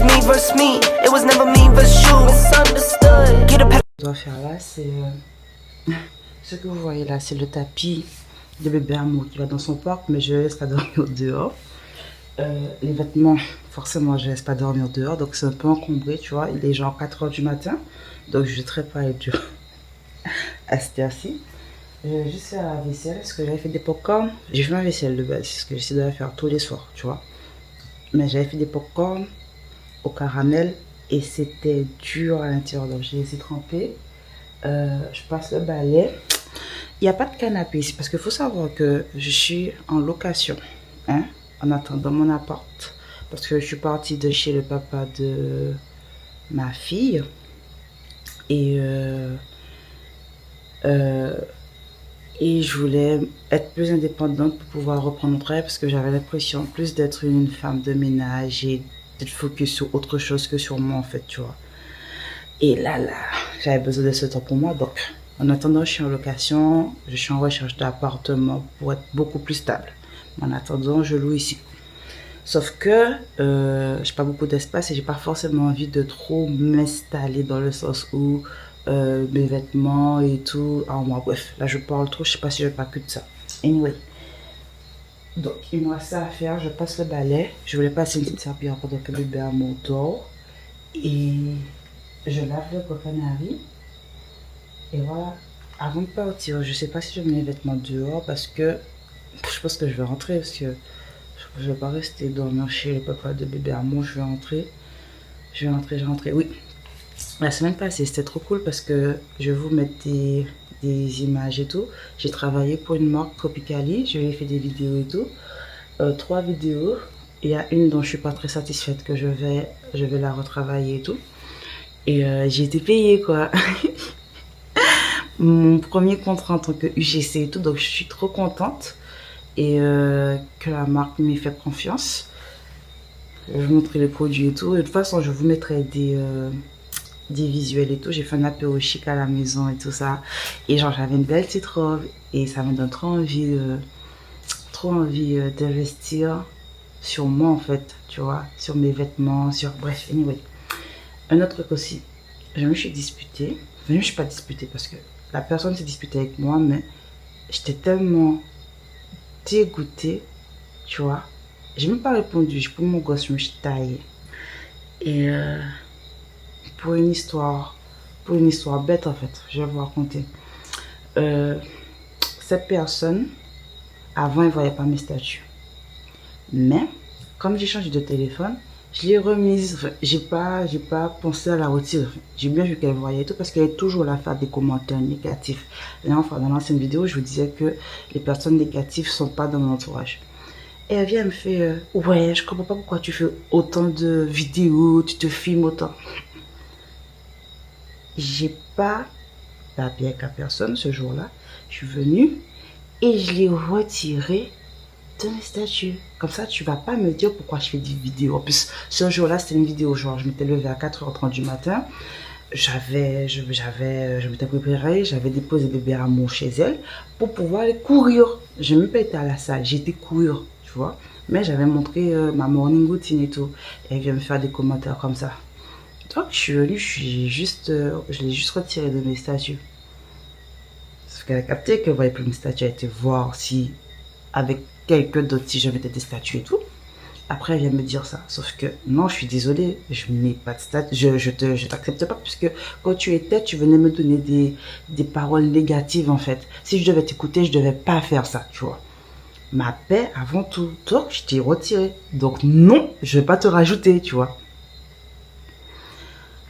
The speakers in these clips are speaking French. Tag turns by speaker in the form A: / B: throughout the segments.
A: me versus me. It was never me versus you. Misunderstood. Get a
B: Je dois faire là, c'est ce que vous voyez là, c'est le tapis de bébé amour qui va dans son parc, mais je ne laisse pas dormir dehors. Les vêtements, forcément, je ne laisse pas dormir dehors, donc c'est un peu encombré, tu vois. Il est genre 4 h du matin, donc je ne traite pas être dur à cette heure-ci. Je vais juste faire la vaisselle parce que j'avais fait des pop-corn. J'ai fait ma vaisselle de base, c'est ce que j'essaie de faire tous les soirs, tu vois. Mais j'avais fait des pop-corn au caramel et c'était dur à l'intérieur, donc j'ai laissé tremper. Je passe le balai. Il n'y a pas de canapé ici parce qu'il faut savoir que je suis en location, hein, en attendant mon appart. Parce que je suis partie de chez le papa de ma fille. Et je voulais être plus indépendante pour pouvoir reprendre mon travail parce que j'avais l'impression plus d'être une femme de ménage et d'être focus sur autre chose que sur moi en fait, tu vois. Et là, j'avais besoin de ce temps pour moi. Donc, en attendant, je suis en location, je suis en recherche d'appartement pour être beaucoup plus stable. En attendant, je loue ici. Sauf que j'ai pas beaucoup d'espace et j'ai pas forcément envie de trop m'installer dans le sens où mes vêtements et tout. Alors moi, bref, là je parle trop, je sais pas si je vais pas que de ça. Anyway. Donc, il me reste ça à faire, je passe le balai. Je voulais passer une petite serpillière pendant que le bébé à mon dort. Et je lave le coquinari. Et voilà. Avant de partir, je sais pas si je mets mes vêtements dehors parce que je pense que je vais rentrer parce que je vais pas rester dormir chez le papa de bébé à moi. Je vais rentrer. Je vais rentrer. Oui. La semaine passée, c'était trop cool parce que je vais vous mettre des images et tout. J'ai travaillé pour une marque Tropicali. Je lui ai fait des vidéos et tout. 3 vidéos. Il y a une dont je suis pas très satisfaite que je vais la retravailler et tout. Et j'ai été payée quoi. Mon premier contrat en tant que UGC et tout, donc je suis trop contente et que la marque m'ait fait confiance. Je vais vous montrer les produits et tout. Et de toute façon, je vous mettrai des visuels et tout. J'ai fait un apéro chic à la maison et tout ça. Et genre, j'avais une belle petite robe et ça me donne trop envie d'investir sur moi en fait, tu vois, sur mes vêtements, sur bref, anyway. Un autre truc aussi, je me suis disputée. Enfin, je ne me suis pas disputée parce que la personne s'est disputée avec moi, mais j'étais tellement dégoûtée, tu vois. J'ai même pas répondu, j'ai pris mon gosse, je me suis taillée. Et pour une histoire bête en fait, je vais vous raconter. Cette personne, avant, elle ne voyait pas mes statuts. Mais, comme j'ai changé de téléphone, je l'ai remise. Enfin, j'ai pas pensé à la retirer. J'ai bien vu qu'elle voyait et tout parce qu'elle est toujours là à faire des commentaires négatifs. Et enfin, dans l'ancienne vidéo, je vous disais que les personnes négatives sont pas dans mon entourage. Et elle vient, elle me fait ouais, je comprends pas pourquoi tu fais autant de vidéos, tu te filmes autant. J'ai pas tapé avec la personne ce jour-là. Je suis venue et je l'ai retiré de mes statuts. Comme ça, tu vas pas me dire pourquoi je fais des vidéos. En plus, ce jour-là, c'était une vidéo genre, je m'étais levée à 4 h 30 du matin. Je m'étais préparée, j'avais déposé bébé à mon chez elle pour pouvoir aller courir. Je n'ai même pas été à la salle, j'ai été courir, tu vois. Mais j'avais montré ma morning routine et tout. Et elle vient me faire des commentaires comme ça. Donc, je suis venue, je l'ai juste retiré de mes statuts. Sauf qu'elle a capté que voyait plus mes statuts, elle était voir si, avec quelqu'un d'autre, si je mettais des statuts et tout. Après, elle vient me dire ça. Sauf que, non, je suis désolée, je mets pas de statut, je t'accepte pas, puisque quand tu étais, tu venais me donner des paroles négatives, en fait. Si je devais t'écouter, je devais pas faire ça, tu vois. Ma paix avant tout. Donc, je t'ai retiré. Donc, non, je vais pas te rajouter, tu vois.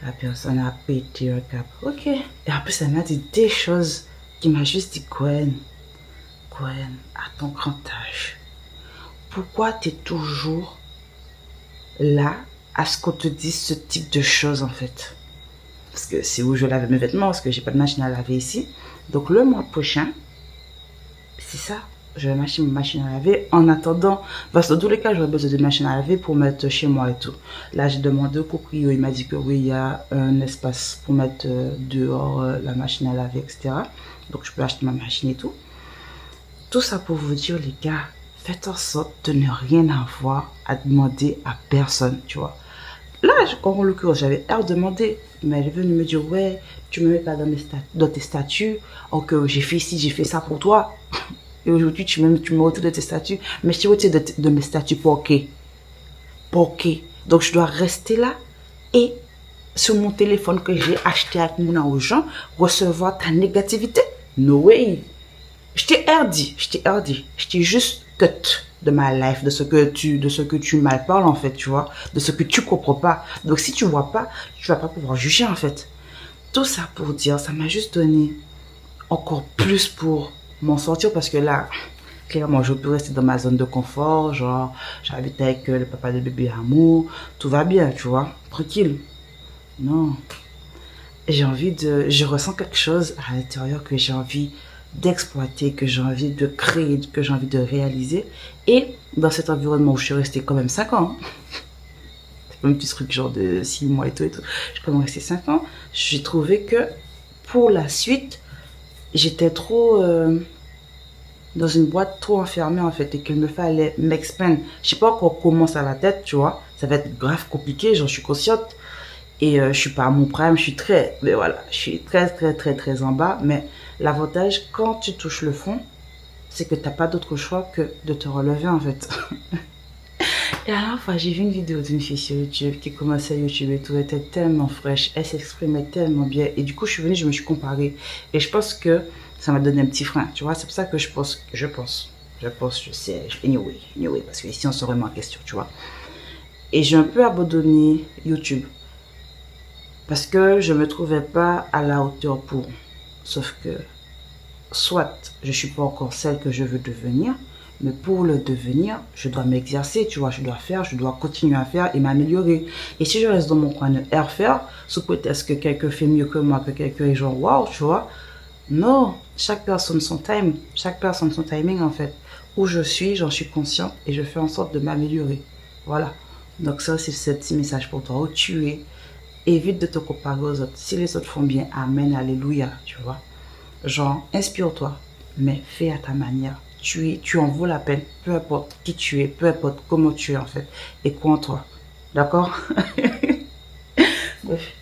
B: La personne a pété un cap. Ok. Et en plus, elle m'a dit des choses qui m'a juste dit, Gwen, à ton grand âge, pourquoi tu es toujours là à ce qu'on te dise ce type de choses en fait? Parce que c'est où je lave mes vêtements, parce que j'ai pas de machine à laver ici. Donc le mois prochain, c'est ça, je vais acheter une machine à laver en attendant. Parce que dans tous les cas, j'aurais besoin de machine à laver pour mettre chez moi et tout. Là, j'ai demandé au proprio, il m'a dit que oui, il y a un espace pour mettre dehors la machine à laver, etc. Donc je peux acheter ma machine et tout. Tout ça pour vous dire, les gars, faites en sorte de ne rien avoir à demander à personne, tu vois. Là, en l'occurrence, j'avais redemandé. Mais elle est venue me dire, ouais, tu me mets pas dans tes statuts. Oh, que j'ai fait ci, j'ai fait ça pour toi. Et aujourd'hui, tu me retournes de tes statuts. Mais je t'ai retiré de mes statuts pour qui? Pour qui? Donc, je dois rester là et sur mon téléphone que j'ai acheté avec mon argent, recevoir ta négativité? No way. Je t'ai dit, je t'ai juste cut de ma life, de ce que tu mal parles en fait, tu vois, de ce que tu comprends pas. Donc si tu vois pas, tu vas pas pouvoir juger en fait. Tout ça pour dire, ça m'a juste donné encore plus pour m'en sortir parce que là, clairement, je peux rester dans ma zone de confort, genre, j'habite avec le papa de bébé Amour, tout va bien, tu vois, tranquille. Non, je ressens quelque chose à l'intérieur que j'ai envie d'exploiter, que j'ai envie de créer, que j'ai envie de réaliser. Et dans cet environnement où je suis restée quand même 5 ans, c'est pas un petit truc genre de 6 mois et tout, je suis quand même restée 5 ans, j'ai trouvé que pour la suite, j'étais trop dans une boîte trop enfermée en fait et qu'il me fallait m'expandre. Je sais pas encore comment ça va être, tu vois, ça va être grave compliqué, j'en suis consciente. Et je suis pas à mon prime, mais voilà, je suis très en bas. Mais l'avantage, quand tu touches le fond, c'est que t'as pas d'autre choix que de te relever en fait. Et à la fois, j'ai vu une vidéo d'une fille sur YouTube qui commençait à YouTube et tout, elle était tellement fraîche, elle s'exprimait tellement bien. Et du coup, je suis venue, je me suis comparée. Et je pense que ça m'a donné un petit frein, tu vois. C'est pour ça que je sais, anyway, parce que ici, on se remet en question, tu vois. Et j'ai un peu abandonné YouTube. Parce que je ne me trouvais pas à la hauteur pour. Sauf que, soit je ne suis pas encore celle que je veux devenir, mais pour le devenir, je dois m'exercer, tu vois, je dois continuer à faire et m'améliorer. Et si je reste dans mon coin de refaire, sous prétexte que quelqu'un fait mieux que moi, que quelqu'un est genre waouh, tu vois, non, chaque personne son timing en fait. Où je suis, j'en suis consciente et je fais en sorte de m'améliorer. Voilà. Donc ça, c'est ce petit message pour toi. Où tu es, évite de te comparer aux autres. Si les autres font bien, amen, alléluia, tu vois. Genre, inspire-toi, mais fais à ta manière. Tu en vaux la peine, peu importe qui tu es, peu importe comment tu es en fait, et crois en toi. D'accord? Bref,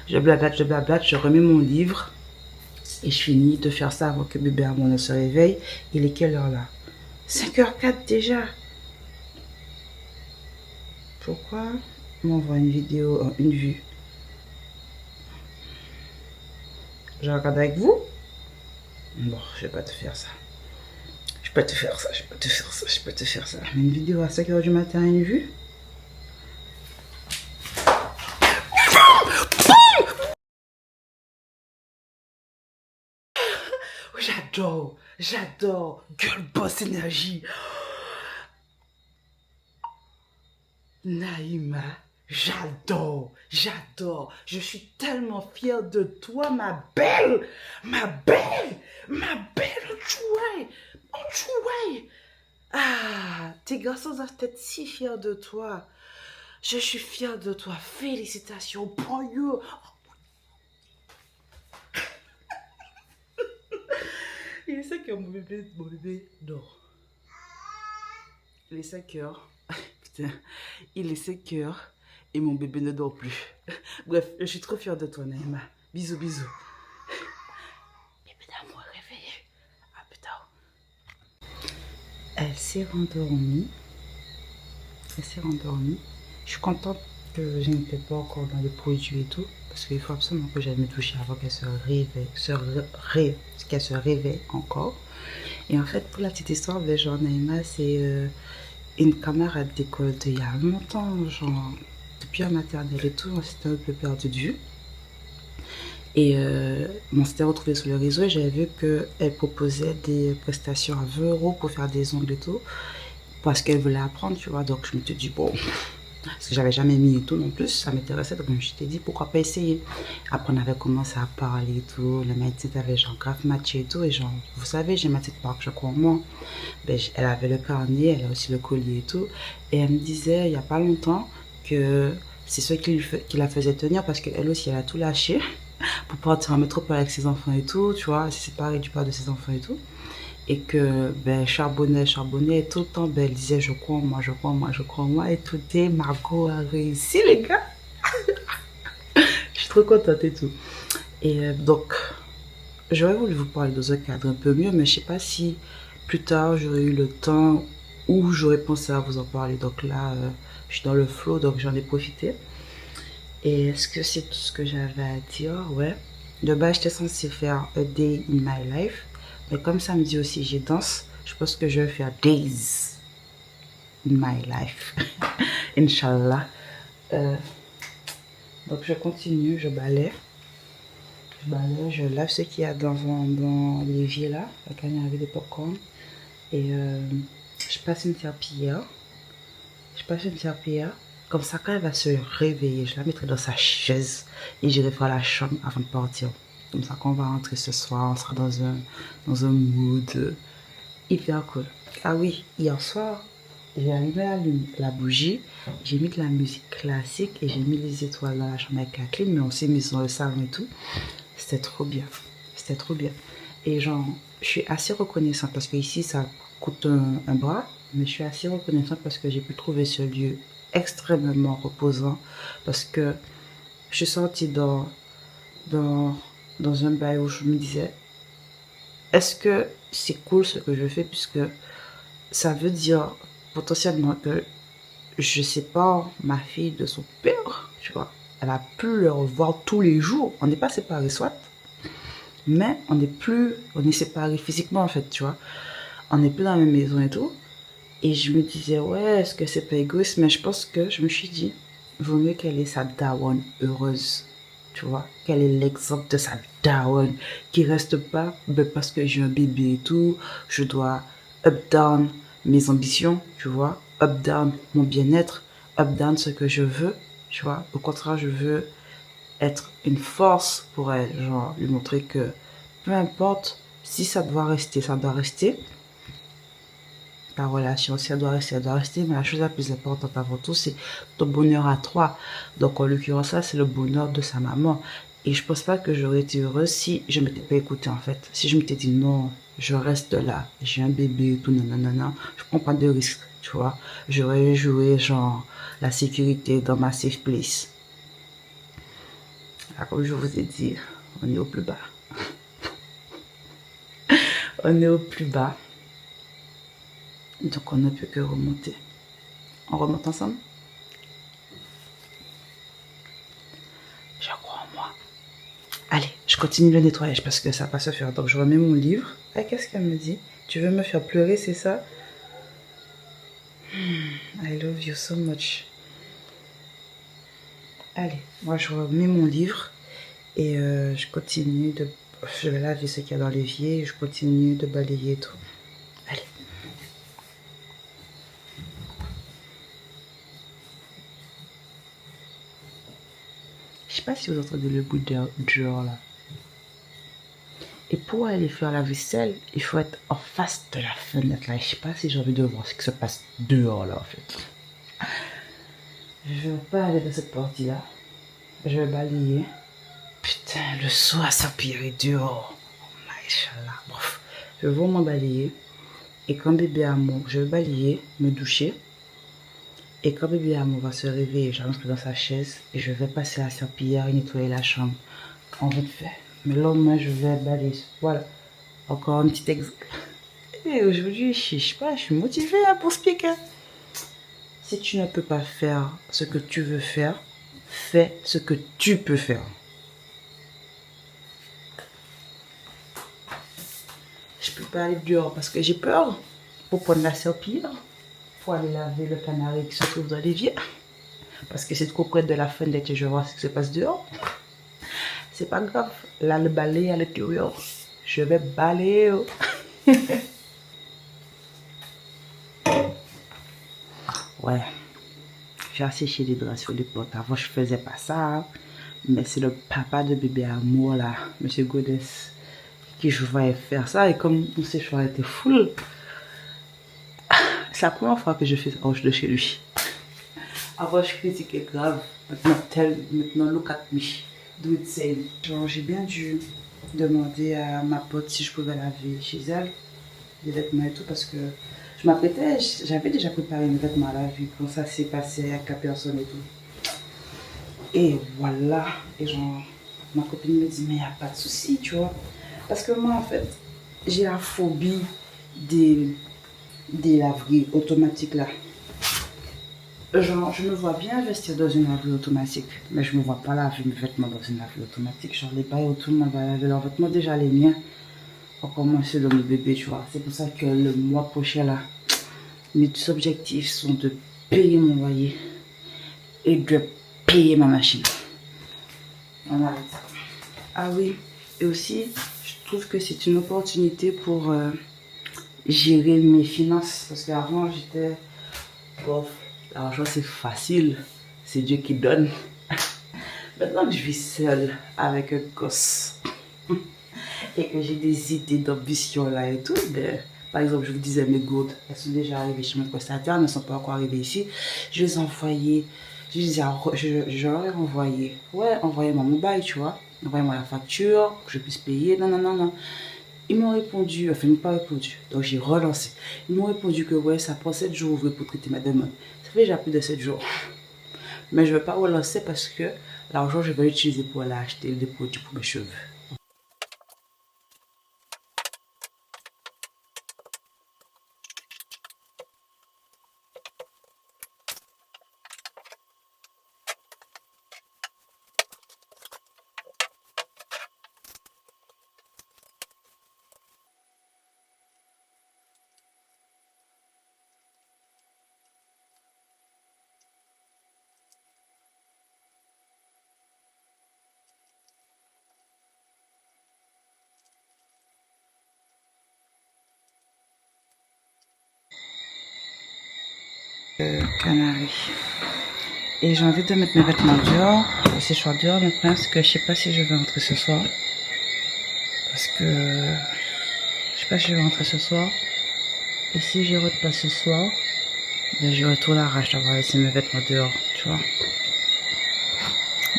B: je remets mon livre et je finis de faire ça avant que bébé Armand ne se réveille. Il est quelle heure là? 5h04 déjà. Pourquoi m'envoie une vidéo en une vue? Je regarde avec vous? Bon, je vais pas te faire ça. Je peux te faire ça. Mais une vidéo à 5h du matin, une vue? J'adore. Girl boss énergie. Naïma, j'adore. Je suis tellement fière de toi, ma belle. Chouai. Ah, tes garçons doivent être si fiers de toi. Je suis fière de toi. Félicitations. Pour you. Il est 5 heures, mon bébé dort. Il est 5 heures. Putain, il est 5 heures et mon bébé ne dort plus. Bref, je suis trop fière de toi, Naïma. Bisous. Bébé d'amour réveillé. Ah putain. Elle s'est rendormie. Je suis contente que je n'étais pas encore dans les produits et tout. Parce qu'il faut absolument que j'aille me toucher avant qu'elle qu'elle se réveille encore. Et en fait, pour la petite histoire, genre Naïma, c'est une camarade d'école d'il y a longtemps, genre depuis la maternelle et tout, on s'était un peu perdu de vue. Et on s'était retrouvés sur le réseau et j'avais vu qu'elle proposait des prestations à 20 € pour faire des ongles et tout. Parce qu'elle voulait apprendre, tu vois. Donc je me suis dit, bon, parce que j'avais jamais mis et tout non plus, ça m'intéressait. Donc je me suis dit, pourquoi pas essayer. Après on avait commencé à parler et tout. Le médecin avait genre grave matché et tout. Et genre, vous savez, j'ai ma petite marque, je crois en moi. Ben, elle avait le carnet, elle a aussi le collier et tout. Et elle me disait, il n'y a pas longtemps, que c'est ce qui la faisait tenir parce qu'elle aussi, elle a tout lâché pour partir en métropole avec ses enfants et tout, tu vois. Elle s'est séparée du père de ses enfants et tout. et que ben, charbonnait, et tout le temps, ben, elle disait je crois en moi, je crois en moi, je crois en moi, et tout est Margot a réussi, les gars. Je suis trop contente et tout. Et donc, j'aurais voulu vous parler dans un cadre un peu mieux, mais je sais pas si plus tard j'aurais eu le temps ou j'aurais pensé à vous en parler. Donc là, je suis dans le flow, donc j'en ai profité. Et est-ce que c'est tout ce que j'avais à dire? Ouais. De base, j'étais censée faire A Day in My Life. Mais comme samedi aussi, j'ai danse, je pense que je vais faire Days in My Life. Inch'Allah. Euh, donc je continue, je balaie. Je balaie, je lave ce qu'il y a dans l'évier là, la canne avec des popcorn. Et je passe une serpillière. Je passe une serpillière. Comme ça, quand elle va se réveiller, je la mettrai dans sa chaise et j'irai faire la chambre avant de partir. Comme ça, quand on va rentrer ce soir, on sera dans un mood hyper cool. Ah oui, hier soir, j'ai allumé la bougie, j'ai mis de la musique classique et j'ai mis les étoiles dans la chambre avec la clim, mais on s'est mis dans le salon et tout. C'était trop bien. C'était trop bien. Et genre, je suis assez reconnaissante parce que ici, ça coûte un bras, mais je suis assez reconnaissante parce que j'ai pu trouver ce lieu extrêmement reposant parce que je suis sortie dans, dans un bail où je me disais, est-ce que c'est cool ce que je fais puisque ça veut dire potentiellement que je sépare ma fille de son père, tu vois. Elle a pu le revoir tous les jours. On n'est pas séparés, soit, mais on est séparés physiquement en fait, tu vois. On n'est plus dans la même maison et tout. Et je me disais, ouais, est-ce que c'est pas égoïste? Mais je pense que je me suis dit, vaut mieux qu'elle ait sa daronne heureuse, tu vois. Qu'elle ait l'exemple de sa daronne, qui reste pas, ben parce que j'ai un bébé et tout, je dois up down mes ambitions, tu vois. Up down mon bien-être, up down ce que je veux, tu vois. Au contraire, je veux être une force pour elle, genre lui montrer que peu importe si ça doit rester, ça doit rester. La relation, si elle doit rester, elle doit rester, mais la chose la plus importante avant tout, c'est ton bonheur à toi. Donc, en l'occurrence, ça, c'est le bonheur de sa maman. Et je pense pas que j'aurais été heureuse si je m'étais pas écoutée, en fait. Si je m'étais dit non, je reste là, j'ai un bébé et tout, non, non, non, non, je prends pas de risque, tu vois. J'aurais joué, genre, la sécurité dans ma safe place. Là, comme je vous ai dit, on est au plus bas. On est au plus bas. Donc, on ne peut que remonter. On remonte ensemble? Je crois en moi. Allez, je continue le nettoyage parce que ça va pas se faire. Donc, je remets mon livre. Ah, qu'est-ce qu'elle me dit? Tu veux me faire pleurer, c'est ça? I love you so much. Allez, moi, je remets mon livre et je continue de... Je vais laver ce qu'il y a dans l'évier et je continue de balayer et tout. Allez. Je sais pas si vous entendez le bruit dehors là. Et pour aller faire la vaisselle, il faut être en face de la fenêtre là. Je sais pas si j'ai envie de voir ce qui se passe dehors là en fait. Je vais pas aller dans cette partie là. Je vais balayer. Putain, le soir ça pire dehors. Oh Inch'Allah. Bref, je vais vraiment balayer. Et quand bébé Amour, je vais balayer, me doucher. Et quand bébé Amour va se réveiller, je rentre dans sa chaise et je vais passer à la serpillière et nettoyer la chambre. En vite fait. Mais le lendemain, je vais balayer. Voilà. Encore un petit exemple. Et aujourd'hui, je sais pas, je suis motivée hein, pour speaker. Si tu ne peux pas faire ce que tu veux faire, fais ce que tu peux faire. Je peux pas aller dehors parce que j'ai peur. Pour prendre la serpillière, pour aller laver le canari qui se trouve dans l'évier. Parce que c'est trop près de la fenêtre et je vois ce qui se passe dehors. C'est pas grave. Là, le balai à l'intérieur. Je vais balayer. Ouais. J'ai asséché les draps sur les portes. Avant, je faisais pas ça. Mais c'est le papa de bébé Amour, là, Monsieur Godès, qui je voyais faire ça. Et comme mon séchoir était full, c'est la première fois que je fais ça de chez lui. Avant, je critiquais grave. Maintenant, look at me. Do it same. Genre, j'ai bien dû demander à ma pote si je pouvais laver chez elle. des vêtements et tout, parce que je m'apprêtais, j'avais déjà préparé mes vêtements là, vu comment ça s'est passé avec la personne et tout. Et voilà, et genre, ma copine me dit, mais il n'y a pas de souci, tu vois. Parce que moi, en fait, j'ai la phobie des, des laveries automatiques là. Genre, je me vois bien investir dans une laverie automatique, mais je me vois pas laver mes vêtements dans une laverie automatique. Genre, les bails où tout le monde va laver leurs vêtements, déjà les miens, encore moins ceux de mon bébé, tu vois. C'est pour ça que le mois prochain là, mes objectifs sont de payer mon loyer et de payer ma machine. On arrête ça. Ah oui, et aussi, je trouve que c'est une opportunité pour gérer mes finances. Parce qu'avant, j'étais pauvre. L'argent, c'est facile. C'est Dieu qui donne. Maintenant que je vis seule avec un gosse et que j'ai des idées d'ambition là et tout, ben, par exemple, je vous disais, mes gourdes, elles sont déjà arrivées chez mon prestataire, elles ne sont pas encore arrivées ici. Je les ai envoyées, je leur ai envoyé, ouais, envoyez-moi mon bail, tu vois, envoyez-moi la facture, que je puisse payer, non, non, non, non. Ils m'ont répondu, enfin, ils m'ont pas répondu, donc j'ai relancé. Ils m'ont répondu que ouais, ça prend 7 jours ouvrés pour traiter ma demande. Ça fait déjà plus de 7 jours. Mais je ne vais pas relancer parce que l'argent, je vais l'utiliser pour aller acheter des produits pour mes cheveux. Canaries. Et j'ai envie de mettre mes vêtements dehors, le séchoir dehors, mais le problème c'est que je sais pas si je vais rentrer ce soir. Parce que je sais pas si je vais rentrer ce soir. Et si je rentre pas ce soir, ben j'aurai trop la rage d'avoir laissé mes vêtements dehors, tu vois.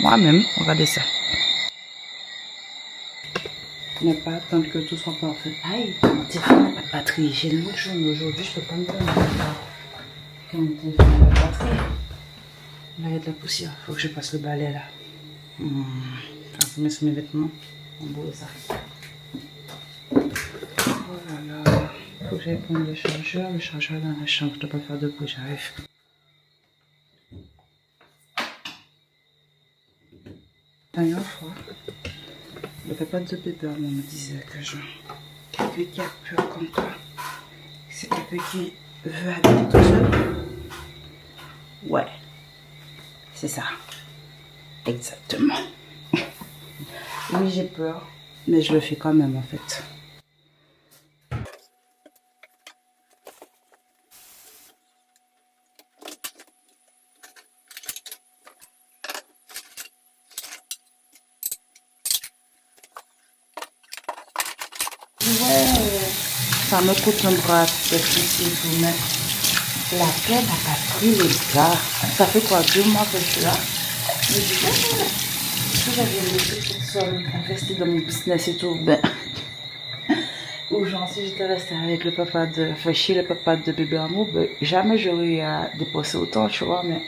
B: Moi-même, regardez ça. Ne pas attendre que tout soit parfait. Aïe, mon téléphone n'a pas de batterie. J'ai une autre journée aujourd'hui, je peux pas me donner quand mon téléphone n'a pas de batterie. Là, il y a de la poussière. Faut que je passe le balai là. Enfin, je mets sur mes vêtements. On boule ça. Oh là là. Faut que j'aille prendre le chargeur. Le chargeur est dans la chambre. Je dois pas faire de bruit, j'arrive. Dernière fois, le papa de bébé me disait que quelqu'un qui a peur comme toi, c'est quelqu'un qui veut habiter tout seul. Ouais, c'est ça. Exactement. Oui, j'ai peur, mais je le fais quand même en fait. Ouais, ça me coûte un bras d'être ici et tout, mais la paix n'a pas pris les gars. Ça fait quoi, 2 mois que je suis là. Je me dis, que j'avais laissé toute seule, investie dans mon business et tout, ben, ou genre si j'étais restée avec le papa de, enfin chez le papa de bébé amour, ben, jamais j'aurais eu à dépenser autant, tu vois, mais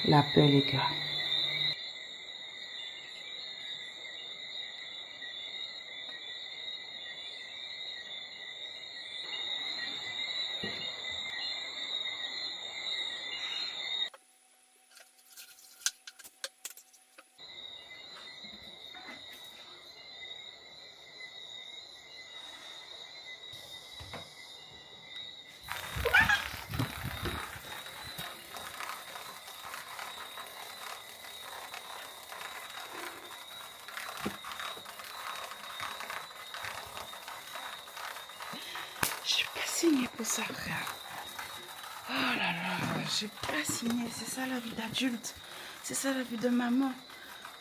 B: la paix les gars. J'ai pas signé pour ça, frère. Oh là là, j'ai pas signé. C'est ça la vie d'adulte. C'est ça la vie de maman.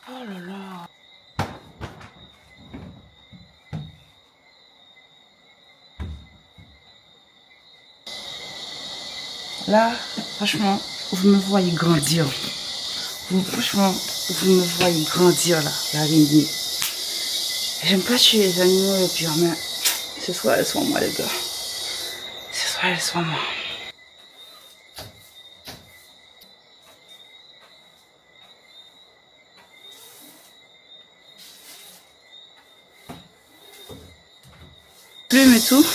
B: Oh là là. Là, franchement, vous me voyez grandir. Franchement, vous me voyez grandir là, la lignée. J'aime pas tuer les animaux et puis mais Ce soir, elle soit moi, les gars. Ce soir, elle soit moi. Plume et tout,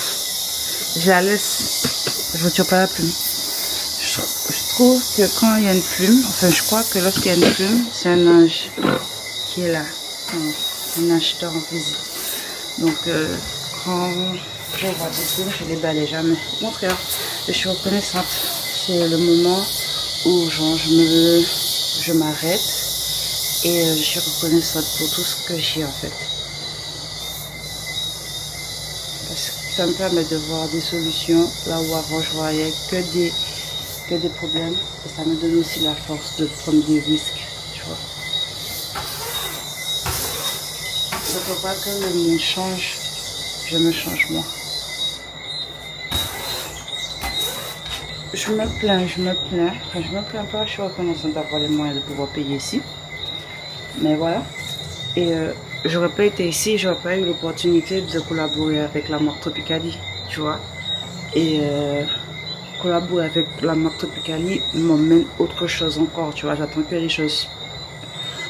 B: je la laisse. Je ne retire pas la plume. Je trouve que quand il y a une plume, enfin, je crois que lorsqu'il y a une plume, c'est un ange qui est là. Un acheteur en visite. Donc, quand je vois des plumes, je les balaye jamais. Au contraire, je suis reconnaissante. C'est le moment où genre, je m'arrête et je suis reconnaissante pour tout ce que j'ai en fait. Parce que ça me permet de voir des solutions là où avant je voyais que des problèmes. Et ça me donne aussi la force de prendre des risques, tu vois. Il ne faut pas que le monde change, je me change moi. Je me plains. Enfin, je me plains pas, je suis reconnaissante d'avoir les moyens de pouvoir payer ici. Mais voilà. Et j'aurais pas été ici, j'aurais pas eu l'opportunité de collaborer avec la marque Tropicali, tu vois. Et collaborer avec la marque Tropicali m'emmène autre chose encore, tu vois. J'attends que les choses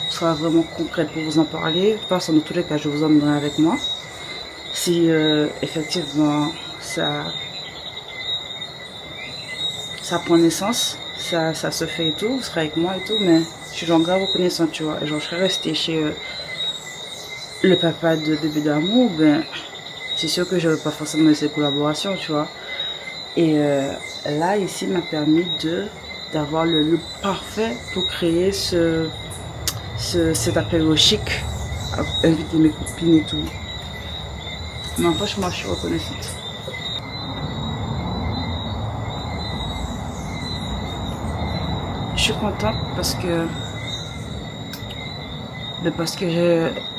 B: soient vraiment concrètes pour vous en parler. De toute façon, dans tous les cas, je vous emmènerai avec moi. Si effectivement ça prend naissance, ça se fait et tout, vous serez avec moi et tout, mais je suis genre grave reconnaissante, tu vois. Et genre, je serais restée chez le papa de bébé d'amour, ben, c'est sûr que je n'aurais pas forcément eu cette collaboration, tu vois. Et là, ici, m'a permis d'avoir le look parfait pour créer cet apéro chic, inviter mes copines et tout. Mais franchement, je suis reconnaissante. Je suis contente parce que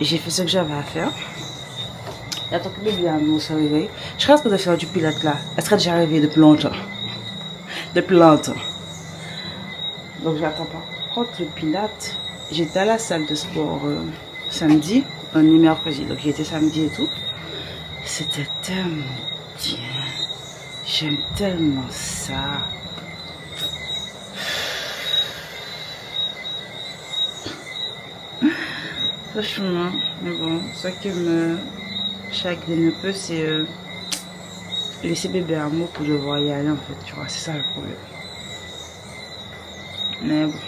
B: j'ai fait ce que j'avais à faire. Et attends que le bébé amour se réveille. Je reste de faire du pilates là. Elle serait déjà réveillée depuis longtemps. Depuis longtemps. Donc j'attends pas. Contre le pilates, j'étais à la salle de sport samedi, un mercredi. Donc j'étais samedi et tout. C'était tellement bien. J'aime tellement ça. Franchement, mais bon, ça qui me chagrine un peu, c'est laisser bébé amour pour devoir y aller en fait, tu vois, c'est ça le problème. Mais bon,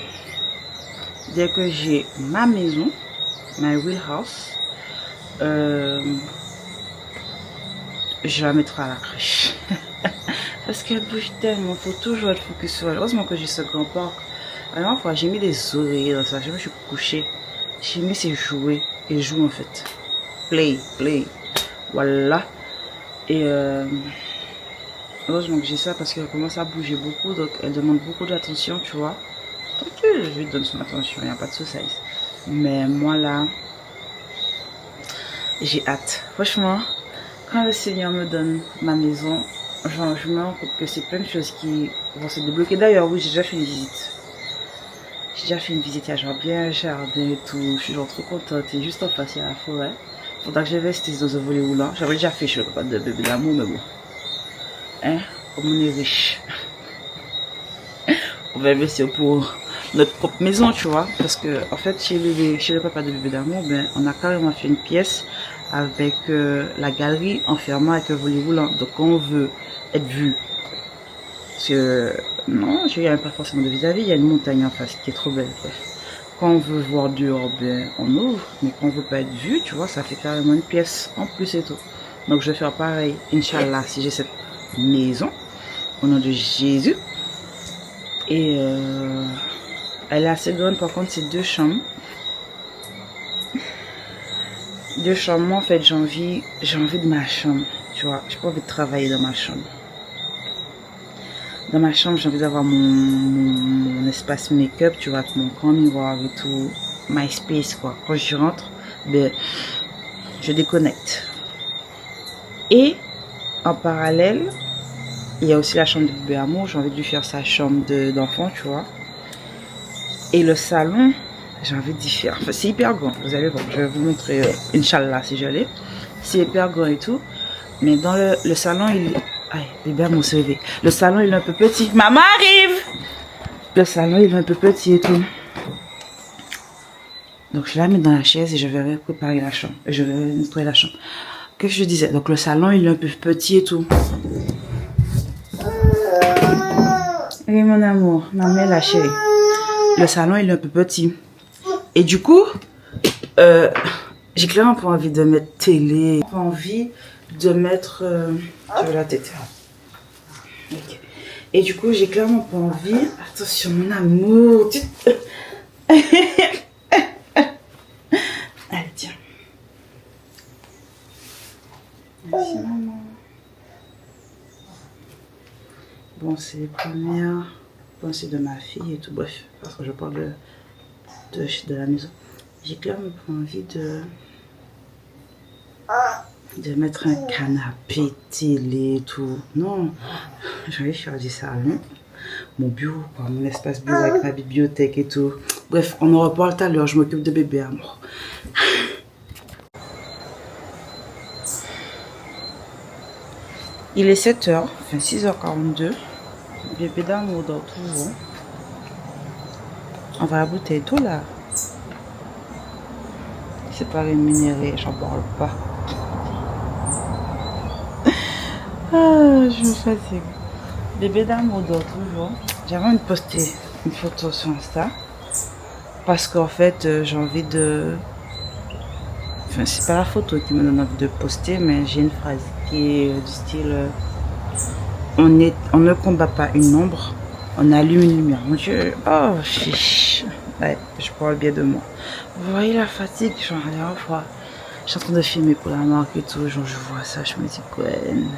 B: dès que j'ai ma maison, ma real house, je la mettrai à la crèche. Parce qu'elle bouge tellement, faut toujours être focus sur elle. Heureusement que j'ai ce grand parc. La dernière fois, j'ai mis des oreillers dans ça, je me suis couchée. J'ai mis ses jouets et joue en fait. Play. Voilà. Et heureusement que j'ai ça parce qu'elle commence à bouger beaucoup. Donc elle demande beaucoup d'attention, tu vois. Tranquille, je lui donne son attention, il n'y a pas de soucis. Mais moi là, j'ai hâte. Franchement, quand le Seigneur me donne ma maison, genre, je me rends compte que c'est plein de choses qui vont se débloquer. D'ailleurs, oui, j'ai déjà fait une visite. J'ai déjà fait une visite, il y a genre bien un jardin et tout. Je suis genre trop contente. Et juste en face, il y a la forêt. Faudra que j'investisse dans un volet roulant. J'avais déjà fait chez le papa de bébé d'amour, mais bon. Hein, comme on est riche. On va investir pour notre propre maison, tu vois. Parce que, en fait, chez le papa de bébé d'amour, ben, on a carrément fait une pièce avec la galerie enfermée avec un volet roulant. Donc, quand on veut être vu, parce que, non, il n'y a pas forcément de vis-à-vis, il y a une montagne en face qui est trop belle. Quoi. Quand on veut voir dehors, ben, on ouvre, mais quand on veut pas être vu, tu vois, ça fait carrément une pièce en plus et tout. Donc, je vais faire pareil, Inch'Allah, si j'ai cette maison, au nom de Jésus. Et elle est assez grande, par contre, c'est 2 chambres. 2 chambres, moi, en fait, j'ai envie de ma chambre, tu vois. J'ai pas envie de travailler dans ma chambre. Dans ma chambre, j'ai envie d'avoir mon espace make-up, tu vois, avec mon grand miroir et tout. My space, quoi. Quand je rentre, ben, je déconnecte. Et, en parallèle, il y a aussi la chambre de bébé amour. J'ai envie de lui faire sa chambre d'enfant, tu vois. Et le salon, j'ai envie d'y faire. Enfin, c'est hyper grand. Vous allez voir, je vais vous montrer, Inch'Allah, si j'allais. C'est hyper grand et tout. Mais dans le salon, il... Aïe, bébé m'ont se levé. Le salon, il est un peu petit. Maman arrive! Le salon, il est un peu petit et tout. Donc, je la mets dans la chaise et je vais préparer la chambre. Je vais nettoyer la chambre. Qu'est-ce que je disais? Donc, le salon, il est un peu petit et tout. Oui, mon amour. Maman, la chérie. Le salon, il est un peu petit. Et du coup, j'ai clairement pas envie de mettre télé. Pas envie de mettre... je vais la tête. Okay. Et du coup, j'ai clairement pas envie... Attention, mon amour. Allez, tiens. Merci, maman. Bon, c'est les premières pensées de ma fille et tout. Bref, parce que je parle de la maison. J'ai clairement pas envie de mettre un canapé, télé et tout. Non, j'ai envie de faire du salon. Mon bureau, quoi, mon espace bureau avec ma bibliothèque et tout. Bref, on en reparle tout à l'heure. Je m'occupe de bébé amour. Il est 7h, enfin 6h42. Bébé d'amour dort toujours. On va à la bouteille tout là. C'est pas rémunéré, j'en parle pas. Ah, je me fatigue. Bébé d'amour dort toujours. J'avais envie de poster une photo sur Insta. Parce qu'en fait, j'ai envie de... Enfin, c'est pas la photo qui me donne envie de poster, mais j'ai une phrase qui est du style... on ne combat pas une ombre, on allume une lumière. Mon Dieu, oh, chiche. Ouais, je parle bien de moi. Vous voyez la fatigue, j'en ai un froid. Je suis en train de filmer pour la marque et tout, genre je vois ça, je me dis Gwen,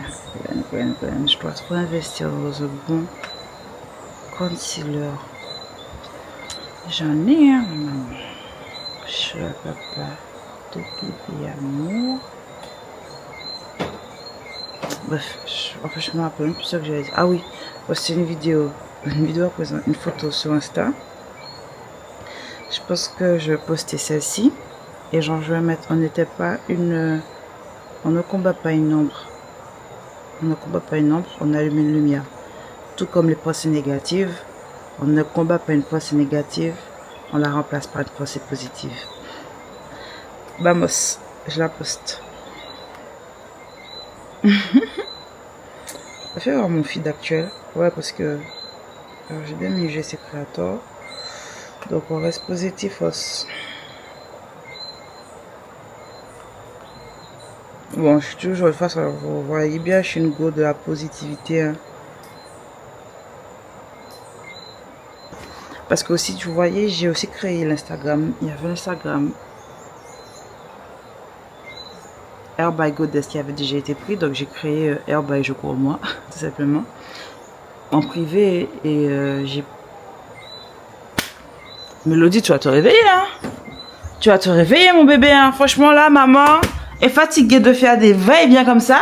B: je dois trop investir dans un bon concealer. J'en ai un, je suis le papa de bébé amour. Bref, je me rappelle même plus ce que j'avais dit. Ah oui, c'est une vidéo présente, une photo sur Insta. Je pense que je vais poster celle-ci. Et genre, je vais mettre, on ne combat pas une ombre. On ne combat pas une ombre, on allume une lumière. Tout comme les pensées négatives, on ne combat pas une pensée négative, on la remplace par une pensée positive. Vamos, je la poste. Je vais voir mon feed actuel. Ouais, parce que j'ai bien mis GC Creator. Donc on reste positif. Bon, je suis toujours face. Vous voyez bien, je suis une go de la positivité. Hein. Parce que aussi, tu voyais, j'ai aussi créé l'Instagram. Il y avait l'Instagram Hair by Goddess qui avait déjà été pris, donc j'ai créé Hair by Je crois moi, tout simplement, en privé, et j'ai... Mélodie, tu vas te réveiller, hein? Tu vas te réveiller, mon bébé, hein? Franchement, là, maman est fatiguée de faire des va-et-vient comme ça.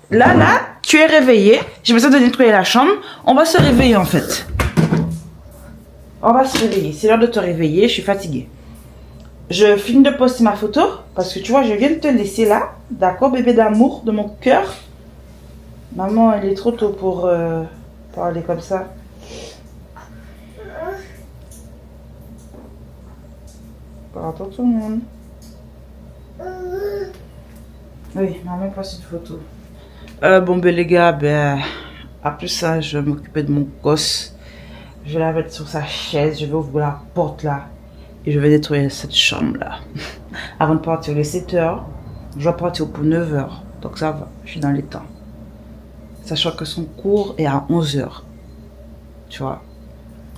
B: Là, tu es réveillée. J'ai besoin de nettoyer la chambre. On va se réveiller, en fait. On va se réveiller. C'est l'heure de te réveiller, je suis fatiguée. Je finis de poster ma photo parce que tu vois, je viens de te laisser là. D'accord, bébé d'amour de mon cœur. Maman, il est trop tôt pour parler comme ça. Attends tout le monde. Oui, maman passe une photo. Bon, ben les gars, ben après ça, je vais m'occuper de mon gosse. Je vais la mettre sur sa chaise. Je vais ouvrir la porte là. Et je vais nettoyer cette chambre là. Avant de partir les 7h, je dois partir pour 9h. Donc ça va, je suis dans les temps. Sachant que son cours est à 11h. Tu vois.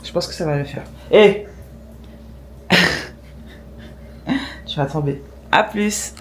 B: Je pense que ça va le faire. Hé Tu vas tomber. À plus.